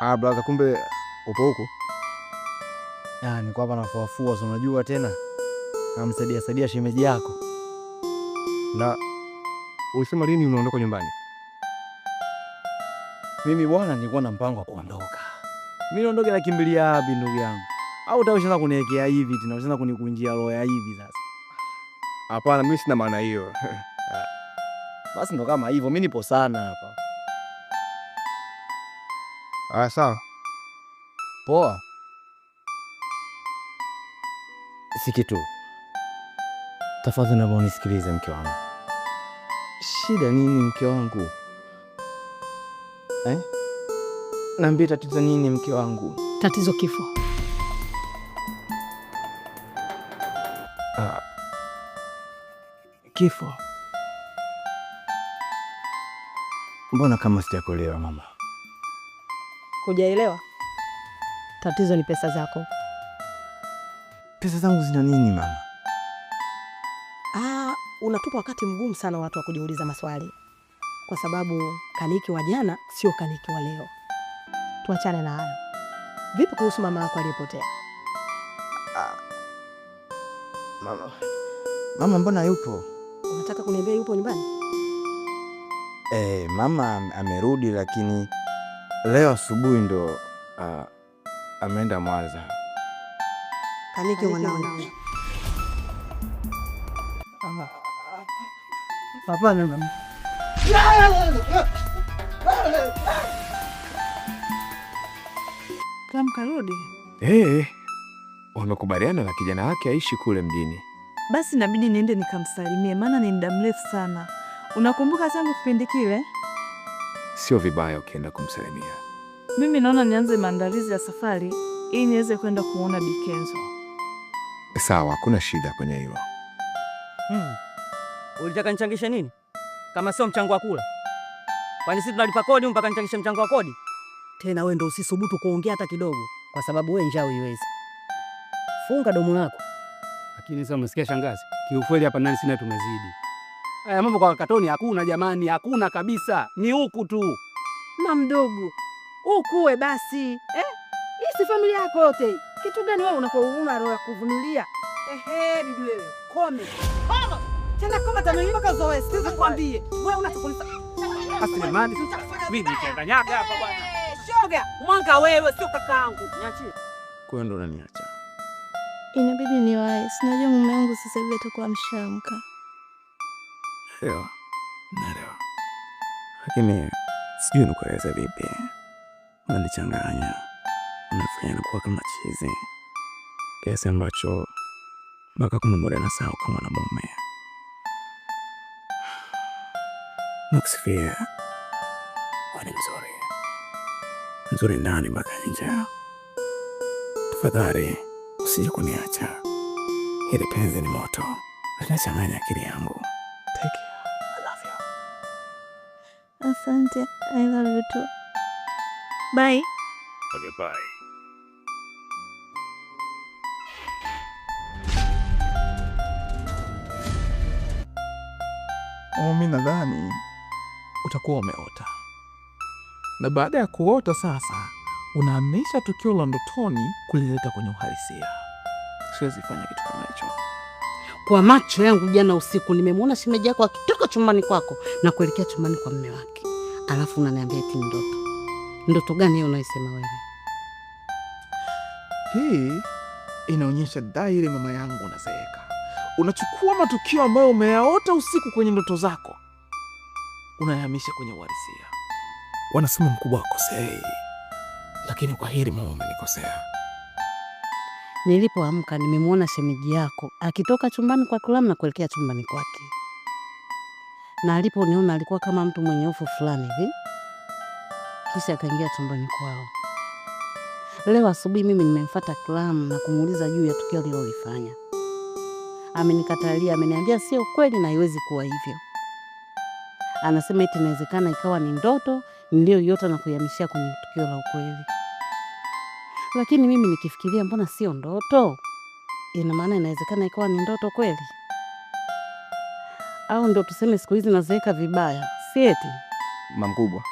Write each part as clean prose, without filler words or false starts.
Brother, kumbe upo huko? Niko hapa nafuafua, unajua tena. Namsaidia shemeji yako. Na ulisema lini unaondoka nyumbani? Mimi bwana nilikuwa na mpango wa kuondoka. Mimi naondoka na kimbilia wapi ndugu yangu? Au utaanza kuniwekea hivi tena, unaanza kunikunjia roho ya hivi sasa? Hapana, mimi sina maana hiyo. Basi ndo kama hivyo, mimi nipo sana hapa. Sawa. Poa. Sikitu. Tafadhali naomba unisikilize mke wangu. Shida nini mke wangu? Naambia tatizo nini mke wangu? Tatizo kifo. Kifo? Mbona kama sijakuelewa mama? Hujaelewa? Tatizo ni pesa zako. Pesa zangu zina nini mama? Unatupa wakati mgumu sana watu wa kujiuliza maswali. Kwa sababu kaniki wa jana sio kaniki wa leo. Tuachane na hayo. Vipi kuhusu mama yako aliyepotea? Mama mbona yupo? Unataka kuniambia yupo nyumbani? Mama amerudi, lakini leo asubuhi ndo ameenda Mwanza. Kaniki mwanangu. Hapana mama. Kama karudi? Wamekubaliana na kijana wake aishi kule mjini. Basi inabidi niende nikamsalimie, maana ni muda mrefu sana. Unakumbuka tangu kipindi kile? Sio vibaya ukienda kumsalimia. Mimi naona nianze maandalizi ya safari ili niweze kwenda kuona Bi Kenzo. Sawa, hakuna shida kwenye hilo. Ulitaka nichangishe nini? Kama sio mchango wa kula. Kwani sisi tunalipa kodi mpaka nichangishe mchango wa kodi? Tena wewe ndio usisubutu kuongea hata kidogo, kwa sababu wewe njaa uiwezi. Funga domo lako. Lakini sasa umesikia shangazi? Kiukweli hapa nani sina tumezidi. Haya mambo kwa katoni hakuna jamani, hakuna kabisa. Ni huku tu. Mama mdogo, ukuwe basi. Hii si familia yako yote. Kitu gani wewe unakouna roho ya kuvumilia? Bibi wewe, kome. Koma. Tena koma mpaka zoe. Siwezi kukwambie. Wewe unachokulisa. Asilimani mimi nikanyaga hapa bwana. Shoga, mwanga wewe sio kakaangu. Niachie. Kwa ndo unaniacha. Inabidi niwahi. Sinajua mume wangu sasa hivi atakuwa amshamka. Naelewa. Lakini sijui nikueleza vipi. Unanichanganya. Unafanya nakuwa kama chizi. Kiasi ambacho mpaka kuna muda nasahau kama mwanamume. Nakusifia. Wewe ni mzuri. Mzuri ndani mpaka nje. Tafadhali usije kuniacha. Hili penzi ni moto. Linachanganya akili yangu. Take care. I love you. Asante. I love you too. Bye. Okay, bye. Mimi nadhani utakuwa umeota. Na baada ya kuota sasa, unahamisha tukio la ndotoni kulileta kwenye uhalisia. Siwezi fanya kitu kama hicho. Kwa macho yangu jana usiku nimemwona shemeji yako akitoka chumbani kwako na kuelekea chumbani kwa mume wake. Alafu unaniambia eti ndoto. Ndoto gani hiyo unaisema wewe? Hii inaonyesha dairi mama yangu unazeeka. Unachukua matukio ambayo umeyaota usiku kwenye ndoto zako, unayahamisha kwenye uhalisia. Wanasema mkubwa hakosei, lakini kwa hili mama umenikosea. Nilipoamka nimemwona shemeji yako akitoka chumbani kwa Kulam na kuelekea chumbani kwake. Na aliponiona alikuwa kama mtu mwenye hofu fulani hivi. Kisha akaingia chumbani kwao. Leo asubuhi mimi nimemfuata Kulam na kumuuliza juu ya tukio alilolifanya. Amenikatalia, ameniambia sio kweli na haiwezi kuwa hivyo. Anasema eti inawezekana ikawa ni ndoto niliyoiota na kuihamishia kwenye tukio la ukweli. Lakini mimi nikifikiria mbona sio ndoto? Ina maana inawezekana ikawa ni ndoto kweli? Au ndo tuseme siku hizi nazeeka vibaya, si eti? Mama mkubwa,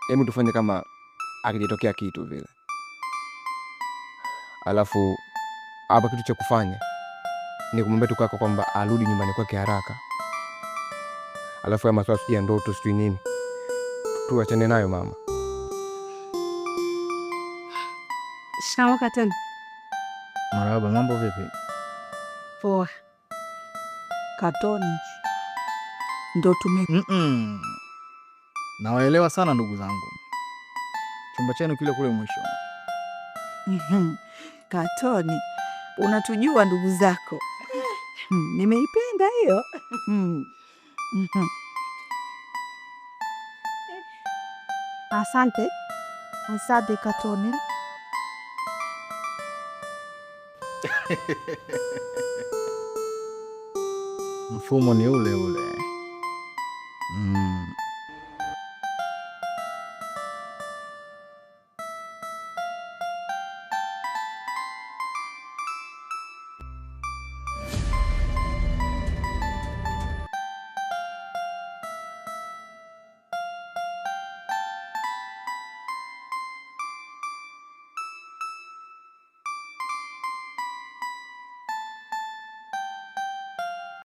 hebu tufanye kama akijitokea kitu vile. Alafu hapa kitu cha kufanya ni kumwambia tu kaka kwamba arudi nyumbani kwake haraka. Alafu ya maswala ya ndoto sijui nini tuachane nayo mama. Shikamoo Katoni. Marahaba, mambo vipi? Poa. Katoni, ndo Nawaelewa sana ndugu zangu. Chumba chenu kile kule mwisho. Katoni, unatujua ndugu zako. Nimeipenda hiyo. Asante. Asante Katoni. Mfumo ni ule ule.